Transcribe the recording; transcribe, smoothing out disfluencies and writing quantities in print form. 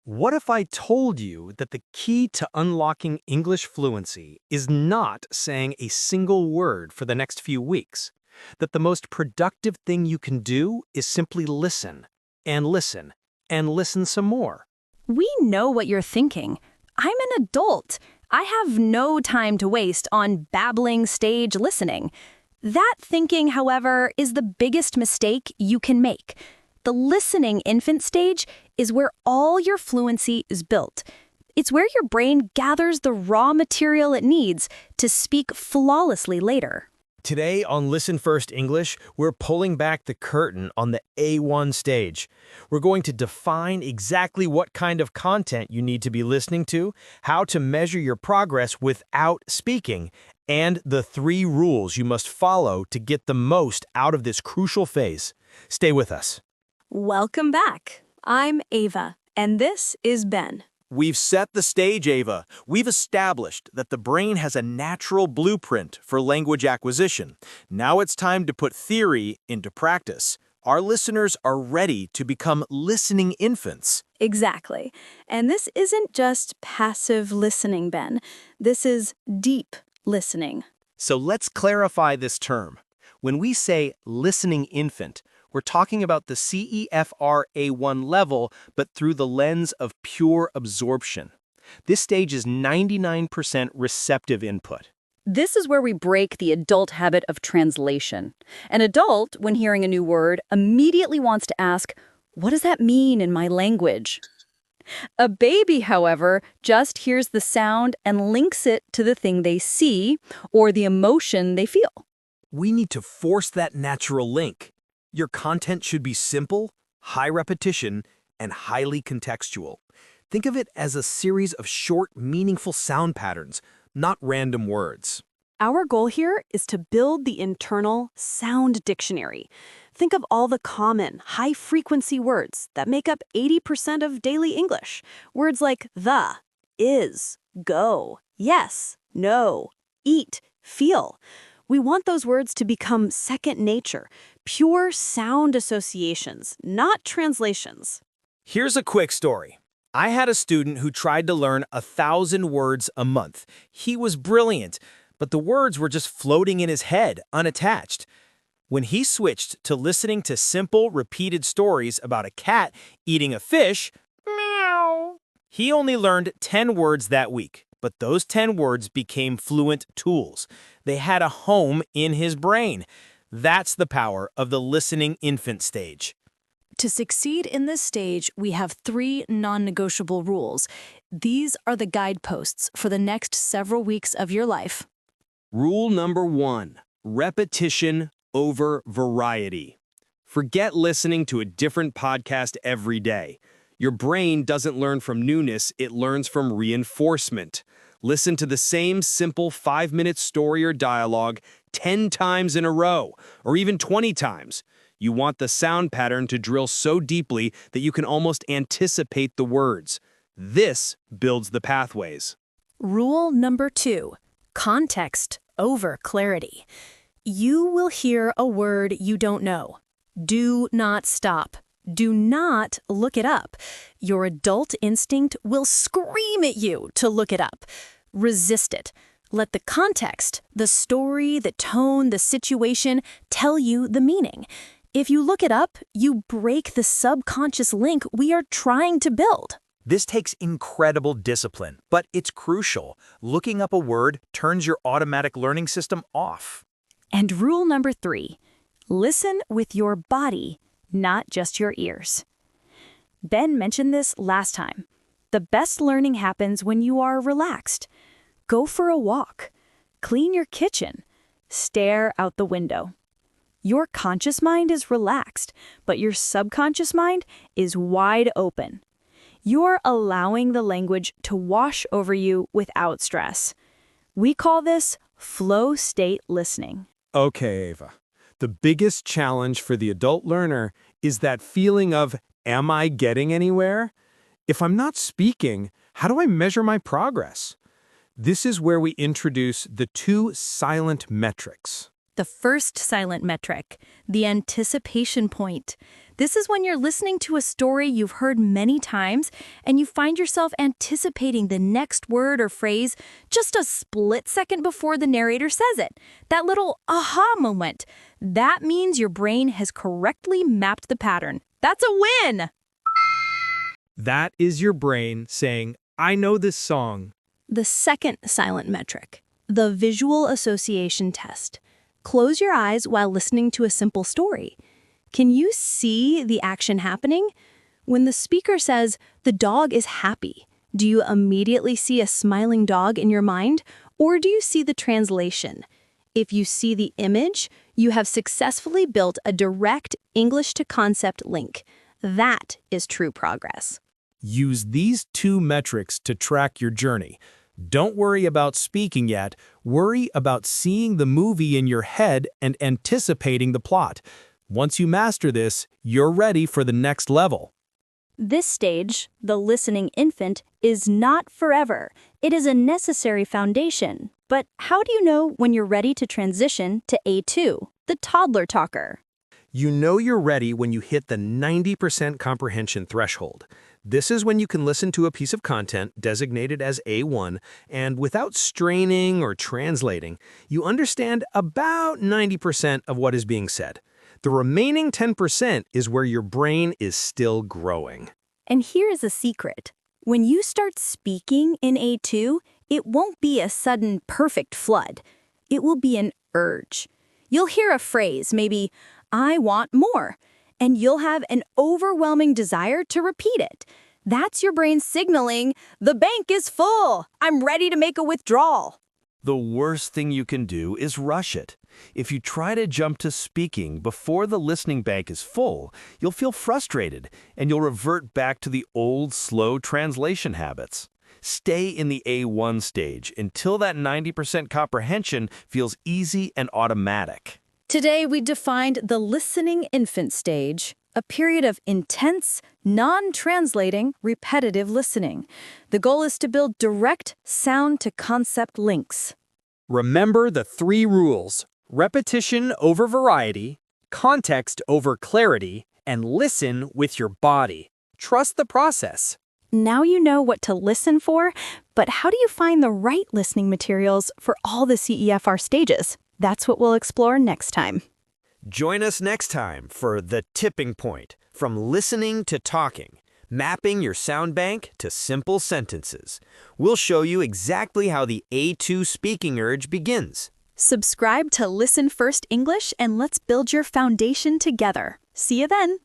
What if I told you that the key to unlocking English fluency is not saying a single word for the next few weeks? That the most productive thing you can do is simply listen, and listen, and listen some more? We know what you're thinking. I'm an adult. I have no time to waste on babbling stage listening. That thinking, however, is the biggest mistake you can make. The listening infant stage is where all your fluency is built. It's where your brain gathers the raw material it needs to speak flawlessly later. Today on Listen First English, we're pulling back the curtain on the A1 stage. We're going to define exactly what kind of content you need to be listening to, how to measure your progress without speaking, and the 3 rules you must follow to get the most out of this crucial phase. Stay with us. Welcome back. I'm Ava, and this is Ben. We've set the stage, Ava. We've established that the brain has a natural blueprint for language acquisition. Now it's time to put theory into practice. Our listeners are ready to become listening infants. Exactly. And this isn't just passive listening, Ben. This is deep listening. So let's clarify this term. When we say listening infant, we're talking about the CEFR-A1 level, but through the lens of pure absorption. This stage is 99% receptive input. This is where we break the adult habit of translation. An adult, when hearing a new word, immediately wants to ask, what does that mean in my language? A baby, however, just hears the sound and links it to the thing they see or the emotion they feel. We need to force that natural link. Your content should be simple, high repetition, and highly contextual. Think of it as a series of short, meaningful sound patterns, not random words. Our goal here is to build the internal sound dictionary. Think of all the common, high-frequency words that make up 80% of daily English. Words like the, is, go, yes, no, eat, feel. We want those words to become second nature, pure sound associations, not translations. Here's a quick story. I had a student who tried to learn 1,000 words a month. He was brilliant, but the words were just floating in his head, unattached. When he switched to listening to simple, repeated stories about a cat eating a fish, meow, he only learned 10 words that week. But those 10 words became fluent tools. They had a home in his brain. That's the power of the listening infant stage. To succeed in this stage, we have 3 non-negotiable rules. These are the guideposts for the next several weeks of your life. Rule number 1, repetition over variety. Forget listening to a different podcast every day. Your brain doesn't learn from newness, it learns from reinforcement. Listen to the same simple 5-minute story or dialogue 10 times in a row, or even 20 times. You want the sound pattern to drill so deeply that you can almost anticipate the words. This builds the pathways. Rule number 2, context over clarity. You will hear a word you don't know. Do not stop. Do not look it up. Your adult instinct will scream at you to look it up. Resist it. Let the context, the story, the tone, the situation tell you the meaning. If you look it up, you break the subconscious link we are trying to build. This takes incredible discipline, but it's crucial. Looking up a word turns your automatic learning system off. And rule number 3, listen with your body, not just your ears. Ben mentioned this last time. The best learning happens when you are relaxed. Go for a walk. Clean your kitchen. Stare out the window. Your conscious mind is relaxed, but your subconscious mind is wide open. You're allowing the language to wash over you without stress. We call this flow state listening. Okay, Ava. The biggest challenge for the adult learner is that feeling of, am I getting anywhere? If I'm not speaking, how do I measure my progress? This is where we introduce the 2 silent metrics. The first silent metric, the anticipation point. This is when you're listening to a story you've heard many times and you find yourself anticipating the next word or phrase just a split second before the narrator says it. That little aha moment. That means your brain has correctly mapped the pattern. That's a win! That is your brain saying, I know this song. The second silent metric, the visual association test. Close your eyes while listening to a simple story. Can you see the action happening? When the speaker says, the dog is happy, do you immediately see a smiling dog in your mind, or do you see the translation? If you see the image, you have successfully built a direct English-to-concept link. That is true progress. Use these 2 metrics to track your journey. Don't worry about speaking yet. Worry about seeing the movie in your head and anticipating the plot. Once you master this, you're ready for the next level. This stage, the listening infant, is not forever. It is a necessary foundation. But how do you know when you're ready to transition to A2, the toddler talker? You know you're ready when you hit the 90% comprehension threshold. This is when you can listen to a piece of content designated as A1, and without straining or translating, you understand about 90% of what is being said. The remaining 10% is where your brain is still growing. And here is a secret. When you start speaking in A2, it won't be a sudden perfect flood. It will be an urge. You'll hear a phrase, maybe, I want more, and you'll have an overwhelming desire to repeat it. That's your brain signaling, the bank is full. I'm ready to make a withdrawal. The worst thing you can do is rush it. If you try to jump to speaking before the listening bank is full, you'll feel frustrated and you'll revert back to the old slow translation habits. Stay in the A1 stage until that 90% comprehension feels easy and automatic. Today, we defined the listening infant stage, a period of intense, non-translating, repetitive listening. The goal is to build direct sound-to-concept links. Remember the 3 rules: repetition over variety, context over clarity, and listen with your body. Trust the process. Now you know what to listen for, but how do you find the right listening materials for all the CEFR stages? That's what we'll explore next time. Join us next time for The Tipping Point, from listening to talking, mapping your sound bank to simple sentences. We'll show you exactly how the A2 speaking urge begins. Subscribe to Listen First English and let's build your foundation together. See you then.